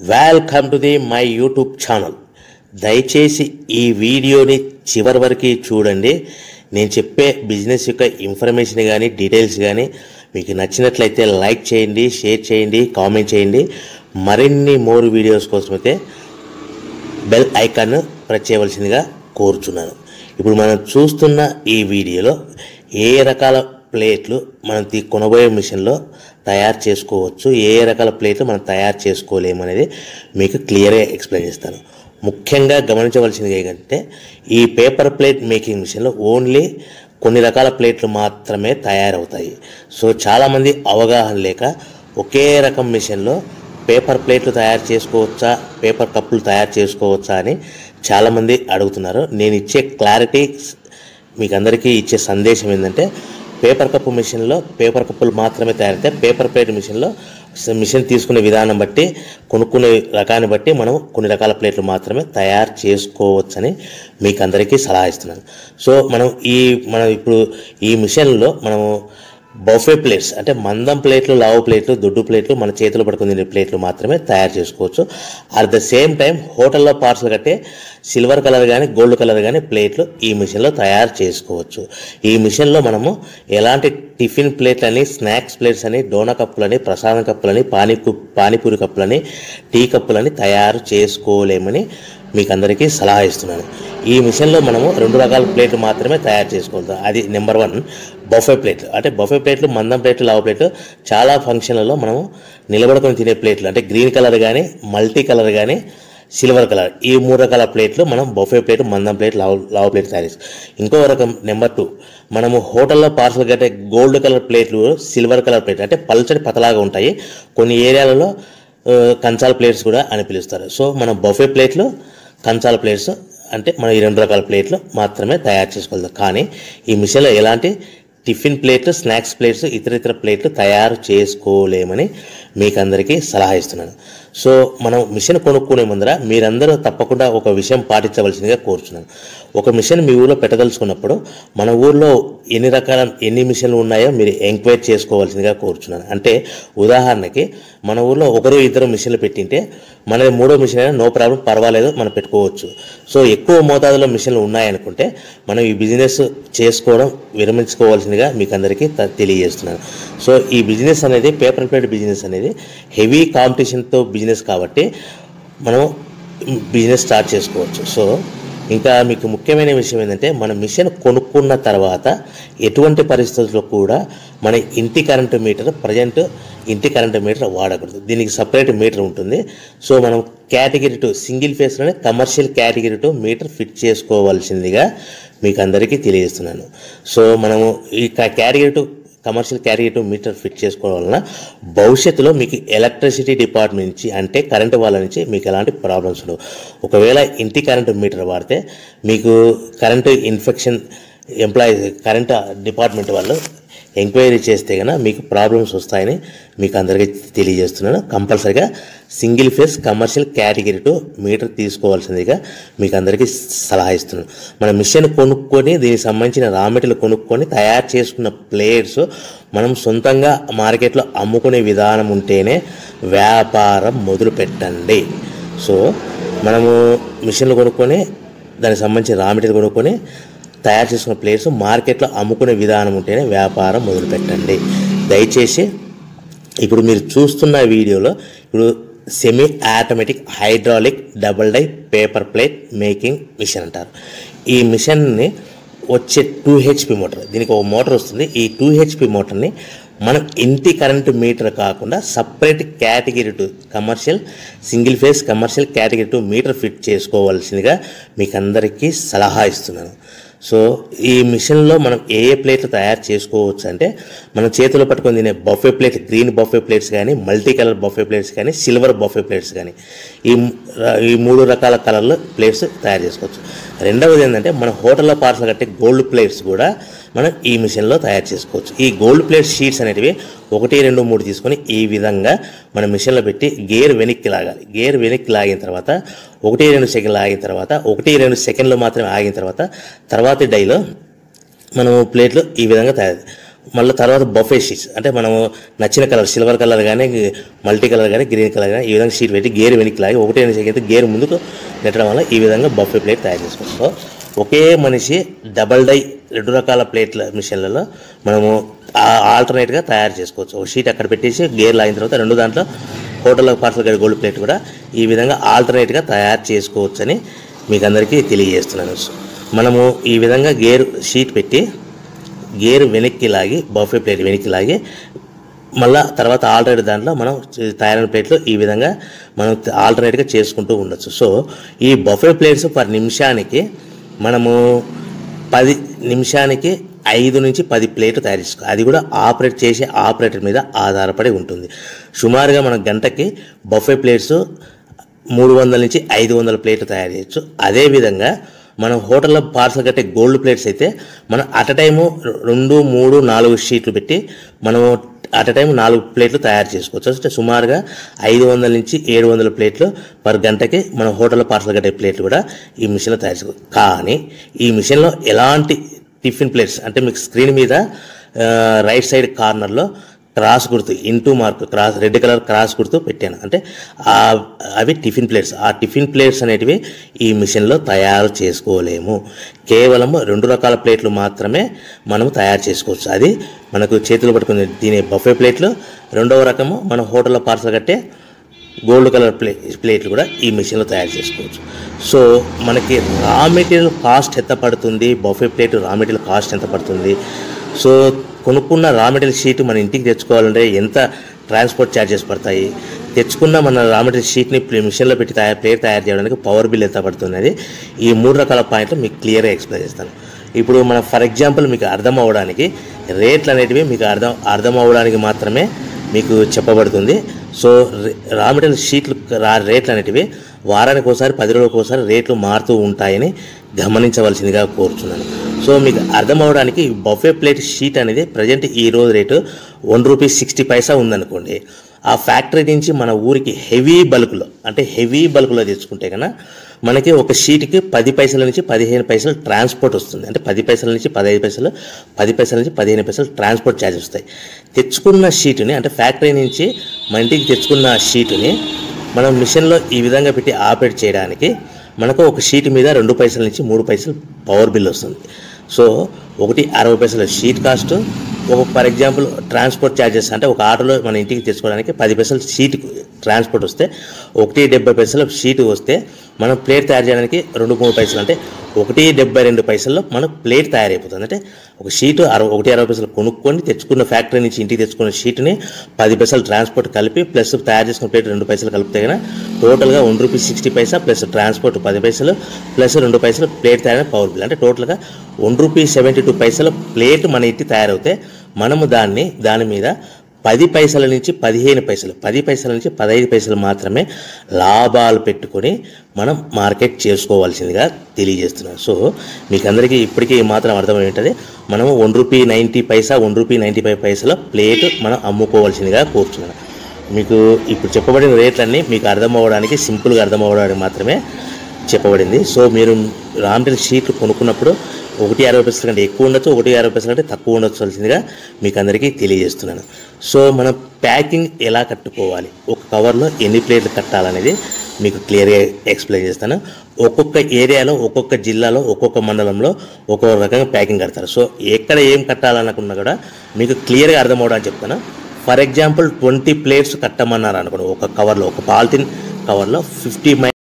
Welcome to the my YouTube channel. దయచేసి ఈ వీడియోని చివరి వరకు చూడండి. నేను చెప్పే బిజినెస్ యొక్క ఇన్ఫర్మేషన్ కానీ డీటెయిల్స్ కానీ మీకు నచ్చినట్లయితే లైక్ చేయండి, షేర్ చేయండి, కామెంట్ చేయండి. మరిన్ని మోర్ వీడియోస్ కోసమైతే బెల్ ఐకాన్ ప్రెస్ చేయవలసిందిగా కోరుచున్నాను. ఇప్పుడు మనం చూస్తున్న ఈ వీడియోలో ఏ రకాల ప్లేట్లు మనం కొనబోయే మిషన్లో తయారు చేసుకోవచ్చు, ఏ రకాల ప్లేట్లు మనం తయారు చేసుకోలేము అనేది మీకు క్లియర్గా ఎక్స్ప్లెయిన్ చేస్తాను. ముఖ్యంగా గమనించవలసింది ఏంటంటే ఈ పేపర్ ప్లేట్ మేకింగ్ మిషన్లో ఓన్లీ కొన్ని రకాల ప్లేట్లు మాత్రమే తయారవుతాయి. సో చాలామంది అవగాహన లేక ఒకే రకం మిషన్లో పేపర్ ప్లేట్లు తయారు చేసుకోవచ్చా, పేపర్ కప్పులు తయారు చేసుకోవచ్చా అని చాలామంది అడుగుతున్నారు. నేను ఇచ్చే క్లారిటీ మీకు అందరికీ ఇచ్చే సందేశం ఏంటంటే పేపర్ కప్పు మిషన్లో పేపర్ కప్పులు మాత్రమే తయారైతే, పేపర్ ప్లేట్ మిషన్లో మిషన్ తీసుకునే విధానం బట్టి, కొనుక్కునే రకాన్ని బట్టి మనం కొన్ని రకాల ప్లేట్లు మాత్రమే తయారు చేసుకోవచ్చని మీకు అందరికీ సలహా ఇస్తున్నాను. సో మనం ఇప్పుడు ఈ మిషన్లో మనము బఫే ప్లేట్స్ అంటే మందం ప్లేట్లు, లావు ప్లేట్లు, దొడ్డు ప్లేట్లు, మన చేతిలో పడుకునే ప్లేట్లు మాత్రమే తయారు చేసుకోవచ్చు. అట్ ద సేమ్ టైం హోటల్లో పార్సల్ కట్టే సిల్వర్ కలర్ కానీ గోల్డ్ కలర్ కానీ ప్లేట్లు ఈ మిషన్లో తయారు చేసుకోవచ్చు. ఈ మిషన్లో మనము ఎలాంటి టిఫిన్ ప్లేట్లని, స్నాక్స్ ప్లేట్స్ అని, డోనా కప్పులని, ప్రసాదం కప్పులని, పానీపూరి కప్పులని, టీ కప్పులని తయారు చేసుకోలేమని మీకు అందరికీ సలహా ఇస్తున్నాను. ఈ మిషన్లో మనము 2 రకాల ప్లేట్లు మాత్రమే తయారు చేసుకోవచ్చు. అది నెంబర్ 1 బఫే ప్లేట్లు. అంటే బఫే ప్లేట్లు మందం ప్లేట్లు, లావు ప్లేట్లు చాలా ఫంక్షన్లలో మనము నిలబడుకొని తినే ప్లేట్లు అంటే గ్రీన్ కలర్ కానీ, మల్టీ కలర్ కానీ, సిల్వర్ కలర్, ఈ 3 రకాల ప్లేట్లు మనం బఫే ప్లేట్, మందం ప్లేట్, లావు ప్లేట్ తయారు చేస్తాం. ఇంకో రకం నెంబర్ 2 మనము హోటల్లో పార్సల్ కట్టే గోల్డ్ కలర్ ప్లేట్లు, సిల్వర్ కలర్ ప్లేట్లు అంటే పల్చడి పతలాగా ఉంటాయి. కొన్ని ఏరియాలలో కంచాల ప్లేట్స్ కూడా అని పిలుస్తారు. సో మనం బఫే ప్లేట్లు, కంచాల ప్లేట్స్ అంటే మనం ఈ 2 రకాల ప్లేట్లు మాత్రమే తయారు చేసుకోగలుగుతాం. కానీ ఈ మిషన్లో ఎలాంటి టిఫిన్ ప్లేట్లు, స్నాక్స్ ప్లేట్స్, ఇతర ప్లేట్లు తయారు చేసుకోలేమని మీకు అందరికీ సలహా ఇస్తున్నాను. సో మనం మిషన్ కొనుక్కునే ముందర మీరందరూ తప్పకుండా ఒక విషయం పాటించవలసిందిగా కోరుచున్నాను. ఒక మిషన్ మీ ఊళ్ళో పెట్టదలుచుకున్నప్పుడు మన ఊళ్ళో ఎన్ని మిషన్లు ఉన్నాయో మీరు ఎంక్వైరీ చేసుకోవాల్సిందిగా కోరుచున్నాను. అంటే ఉదాహరణకి మన ఊళ్ళో 1-2 మిషన్లు పెట్టింటే మనది 3వ మిషన్ అయినా నో ప్రాబ్లం, పర్వాలేదు, మనం పెట్టుకోవచ్చు. సో ఎక్కువ మోతాదులో మిషన్లు ఉన్నాయనుకుంటే మనం ఈ బిజినెస్ చేసుకోవడం విరమించుకోవాల్సిందిగా మీకు అందరికీ తెలియజేస్తున్నాను. సో ఈ బిజినెస్ అనేది, పేపర్ ప్లేట్ బిజినెస్ అనేది హెవీ కాంపిటీషన్తో బిజినెస్ కాబట్టి మనం బిజినెస్ స్టార్ట్ చేసుకోవచ్చు. సో ఇంకా మీకు ముఖ్యమైన విషయం ఏంటంటే మన మిషన్ కొనుక్కున్న తర్వాత ఎటువంటి పరిస్థితుల్లో కూడా మన ఇంటి కరెంటు మీటర్, ప్రజెంట్ ఇంటి కరెంటు మీటర్ వాడకూడదు. దీనికి సపరేట్ మీటర్ ఉంటుంది. సో మనం కేటగిరీ 2 సింగిల్ ఫేస్లోనే కమర్షియల్ కేటగిరీ 2 మీటర్ ఫిట్ చేసుకోవాల్సిందిగా మీకు అందరికీ తెలియజేస్తున్నాను. సో మనము ఈ category 2 commercial category 2 meter fit చేసుకోవడం వలన భవిష్యత్తులో మీకు ఎలక్ట్రిసిటీ డిపార్ట్మెంట్ నుంచి అంటే కరెంటు వాళ్ళ నుంచి మీకు ఎలాంటి ప్రాబ్లమ్స్ ఉండవు. ఒకవేళ ఇంటి కరెంటు మీటర్ వాడితే మీకు కరెంటు ఇన్ఫెక్షన్ కరెంటు డిపార్ట్మెంట్ వాళ్ళు ఎంక్వైరీ చేస్తే కనుక మీకు ప్రాబ్లమ్స్ వస్తాయని మీకు అందరికీ తెలియజేస్తున్నాను. కంపల్సరీగా single phase commercial category 2 meter తీసుకోవాల్సిందిగా మీకు అందరికీ సలహా ఇస్తున్నాను. మన మిషన్ కొనుక్కొని దీనికి సంబంధించిన రా మెటీరియల్ కొనుక్కొని తయారు చేసుకున్న ప్లేట్స్ మనం సొంతంగా మార్కెట్లో అమ్ముకునే విధానం ఉంటేనే వ్యాపారం మొదలు పెట్టండి. సో మనము మిషన్లు కొనుక్కొని దానికి సంబంధించిన రా మెటీరియల్ కొనుక్కొని తయారు చేసుకున్న ప్లేట్స్ మార్కెట్లో అమ్ముకునే విధానం ఉంటేనే వ్యాపారం మొదలుపెట్టండి. దయచేసి ఇప్పుడు మీరు చూస్తున్న వీడియోలో ఇప్పుడు semi automatic hydraulic double die paper plate making machine అంటారు. ఈ మిషన్ని వచ్చే 2 HP మోటార్, దీనికి ఒక మోటార్ వస్తుంది. ఈ 2 HP మోటార్ని మనం ఇంటి కరెంటు మీటర్ కాకుండా separate category 2 commercial single phase commercial category 2 meter fit చేసుకోవాల్సిందిగా మీకు అందరికీ సలహా ఇస్తున్నాను. సో ఈ మిషన్లో మనం ఏ ప్లేట్లు తయారు చేసుకోవచ్చు అంటే మనం చేతిలో పట్టుకొని తినే buffet plate, green buffet plates కానీ, మల్టీ కలర్ బఫే ప్లేట్స్ కానీ, సిల్వర్ బఫే ప్లేట్స్ కానీ, ఈ 3 రకాల కలర్లు ప్లేట్స్ తయారు చేసుకోవచ్చు. రెండవది ఏంటంటే మన హోటల్లో పార్సల్ కట్టే గోల్డ్ ప్లేట్స్ కూడా మనం ఈ మిషన్లో తయారు చేసుకోవచ్చు. ఈ గోల్డ్ ప్లేట్ షీట్స్ అనేటివి 1, 2, 3 తీసుకొని ఈ విధంగా మన మిషన్లో పెట్టి గేర్ వెనక్కి లాగాలి. గేర్ వెనక్కి లాగిన తర్వాత 1-2 సెకండ్లు ఆగిన తర్వాత 1-2 సెకండ్లు మాత్రమే ఆగిన తర్వాత తర్వాతి డైలో మనము ప్లేట్లు ఈ విధంగా తయారు మళ్ళీ తర్వాత బఫే షీట్స్ అంటే మనము నచ్చిన కలర్ సిల్వర్ కలర్ కానీ మల్టీ కలర్ కానీ గ్రీన్ కలర్ కానీ ఈ విధంగా షీట్ పెట్టి గేర్ వెనక్కి లాగి 1 సెకండ్ గేర్ ముందుకు నెట్టడం వల్ల ఈ విధంగా బఫే ప్లేట్ తయారు చేసుకోవచ్చు. ఒకే మనిషి డబల్ డై 2 రకాల ప్లేట్ల మిషన్లలో మనము ఆల్టర్నేట్గా తయారు చేసుకోవచ్చు. ఒక షీట్ అక్కడ పెట్టేసి గేర్ లాగిన తర్వాత 2 దాంట్లో హోటల్లో పార్సల్ గడి గోల్డ్ ప్లేట్ కూడా ఈ విధంగా ఆల్టర్నేట్గా తయారు చేసుకోవచ్చు అని మీకు అందరికీ తెలియజేస్తున్నాను. మనము ఈ విధంగా గేర్ షీట్ పెట్టి గేర్ వెనక్కి లాగి బఫే ప్లేట్ వెనక్కి లాగి మళ్ళీ తర్వాత ఆల్టర్నేట్ దాంట్లో మనం తయారైన ప్లేట్లు ఈ విధంగా మనం ఆల్టర్నేట్గా చేసుకుంటూ ఉండొచ్చు. సో ఈ బఫే ప్లేట్స్ పర్ నిమిషానికి మనము 10 నిమిషానికి 5 నుంచి 10 ప్లేట్లు తయారు చేసుకోవాలి. అది కూడా ఆపరేట్ చేసే ఆపరేటర్ మీద ఆధారపడి ఉంటుంది. సుమారుగా మన గంటకి బఫే ప్లేట్స్ 300 నుంచి 500 ప్లేట్లు తయారు చేయొచ్చు. అదేవిధంగా మనం హోటల్లో పార్సల్ కట్టే గోల్డ్ ప్లేట్స్ అయితే మనం అట్ టైము 2, 3, 4 షీట్లు పెట్టి మనము అట్ టైం 4 ప్లేట్లు తయారు చేసుకోవచ్చు. అంటే సుమారుగా 500 నుంచి 700 ప్లేట్లు పర్ గంటకి మనం హోటల్లో పార్సల్ కట్టే ప్లేట్లు కూడా ఈ మిషన్లో తయారు చేసుకోవచ్చు. కానీ ఈ మిషన్లో ఎలాంటి టిఫిన్ ప్లేట్స్ అంటే మీకు స్క్రీన్ మీద రైట్ సైడ్ కార్నర్లో క్రాస్ గుర్తు into mark cross red colour cross గుర్తు పెట్టాను. అంటే అవి టిఫిన్ ప్లేట్స్. ఆ టిఫిన్ ప్లేట్స్ అనేటివి ఈ మిషన్లో తయారు చేసుకోలేము. కేవలం 2 రకాల ప్లేట్లు మాత్రమే మనము తయారు చేసుకోవచ్చు. అది మనకు చేతులు పట్టుకుని తినే బఫే ప్లేట్లు, 2వ రకము మన హోటల్లో పార్సల్ కట్టే గోల్డ్ కలర్ ప్లేట్లు కూడా ఈ మిషన్లో తయారు చేసుకోవచ్చు. సో మనకి రా మెటీరియల్ కాస్ట్ ఎంత పడుతుంది, buffet plate raw material cost ఎంత పడుతుంది, సో కొనుక్కున్న రా మెటీరియల్ షీట్ మన ఇంటికి తెచ్చుకోవాలంటే ఎంత ట్రాన్స్పోర్ట్ ఛార్జెస్ పడతాయి, తెచ్చుకున్న మన రా మెటీరియల్ షీట్ని మిషన్లో పెట్టి ప్లేట్ తయారు చేయడానికి పవర్ బిల్ ఎంత పడుతుంది, ఈ 3 రకాల పాయింట్లు మీకు క్లియర్గా ఎక్స్ప్లెయిన్ చేస్తాను. ఇప్పుడు మనం ఫర్ ఎగ్జాంపుల్ మీకు అర్థం అవ్వడానికి రేట్లు అనేటివి మీకు అర్థం అవ్వడానికి మాత్రమే మీకు చెప్పబడుతుంది. సో రా మెటీరియల్ షీట్లు రేట్లు అనేటివి వారానికి ఒకసారి 10 రోజులకు ఒకసారి రేట్లు మారుతూ ఉంటాయని గమనించవలసిందిగా కోరుతున్నాను. సో మీకు అర్థం అవ్వడానికి బఫే ప్లేట్ షీట్ అనేది ప్రజెంట్ ఈరోజు రేటు ₹1.60 ఉందనుకోండి. ఆ ఫ్యాక్టరీ నుంచి మన ఊరికి హెవీ బల్క్లో తెచ్చుకుంటే కన్నా మనకి ఒక షీట్కి 10 పైసల నుంచి 15 పైసలు ట్రాన్స్పోర్ట్ వస్తుంది. అంటే 10 పైసల నుంచి 15 పైసలు, 10 పైసల నుంచి 15 పైసలు ట్రాన్స్పోర్ట్ ఛార్జెస్ వస్తాయి. తెచ్చుకున్న షీటుని అంటే ఫ్యాక్టరీ నుంచి మన ఇంటికి తెచ్చుకున్న షీటుని మనం మిషన్లో ఈ విధంగా పెట్టి ఆపరేట్ చేయడానికి మనకు ఒక షీట్ మీద 2 పైసల నుంచి 3 పైసలు పవర్ బిల్ వస్తుంది. సో ఒకటి 60 పైసల షీట్ కాస్ట్, ఒక ఫర్ ఎగ్జాంపుల్ ట్రాన్స్పోర్ట్ ఛార్జెస్ అంటే ఒక ఆటోలో మన ఇంటికి తెచ్చుకోవడానికి 10 పైసలు షీట్ ట్రాన్స్పోర్ట్ వస్తే, 1.70 పైసలు షీట్ వస్తే మనం ప్లేట్ తయారు చేయడానికి 2-3 పైసలు అంటే 1.72 పైసల్లో మన ప్లేట్ తయారైపోతుంది. అంటే ఒక షీటు 1.60 పైసలు కొనుక్కొని తెచ్చుకున్న ఫ్యాక్టరీ నుంచి ఇంటికి తెచ్చుకున్న షీట్ని 10 పైసలు ట్రాన్స్పోర్ట్ కలిపి ప్లస్ తయారు చేసుకున్న ప్లేట్ 2 పైసలు కలిపితే కన్నా టోటల్గా ₹1.60 ప్లస్ ట్రాన్స్పోర్ట్ 10 పైసలు ప్లస్ 2 పైసలు ప్లేట్ తయారైన పవర్ బిల్. అంటే టోటల్గా ₹1.72 ప్లేట్ మన ఇంటి తయారవుతే మనము దాని మీద 10 పైసల నుంచి 15 పైసలు, 10 పైసల నుంచి 15 పైసలు మాత్రమే లాభాలు పెట్టుకొని మనం మార్కెట్ చేసుకోవాల్సిందిగా తెలియజేస్తున్నాను. సో మీకు అందరికీ ఇప్పటికీ మాత్రం అర్థమయ్యేది మనము ₹1.90 ₹1.95 ప్లేట్ మనం అమ్ముకోవాల్సిందిగా కోరుతున్నాను. మీకు ఇప్పుడు చెప్పబడిన రేట్లన్నీ మీకు అర్థమవ్వడానికి సింపుల్గా అర్థమవ్వడానికి మాత్రమే చెప్పబడింది. సో మీరు రా మెటీరియల్ షీట్లు కొనుక్కున్నప్పుడు ₹1.60 కంటే ఎక్కువ ఉండొచ్చు, ₹1.60 కంటే తక్కువ ఉండొచ్చువలసిందిగా మీకు అందరికీ తెలియజేస్తున్నాను. సో మనం ప్యాకింగ్ ఎలా కట్టుకోవాలి, ఒక కవర్లో ఎన్ని ప్లేట్లు కట్టాలనేది మీకు క్లియర్గా ఎక్స్ప్లెయిన్ చేస్తాను. ఒక్కొక్క ఏరియాలో, ఒక్కొక్క జిల్లాలో, ఒక్కొక్క మండలంలో ఒక్కొక్క రకంగా ప్యాకింగ్ కడతారు. సో ఎక్కడ ఏం కట్టాలనుకున్నా కూడా మీకు క్లియర్గా అర్థమవడానికి చెప్తాను. ఫర్ ఎగ్జాంపుల్ 20 ప్లేట్స్ కట్టమన్నారు అనుకోండి, ఒక కవర్లో, ఒక పాలిథిన్ కవర్లో 50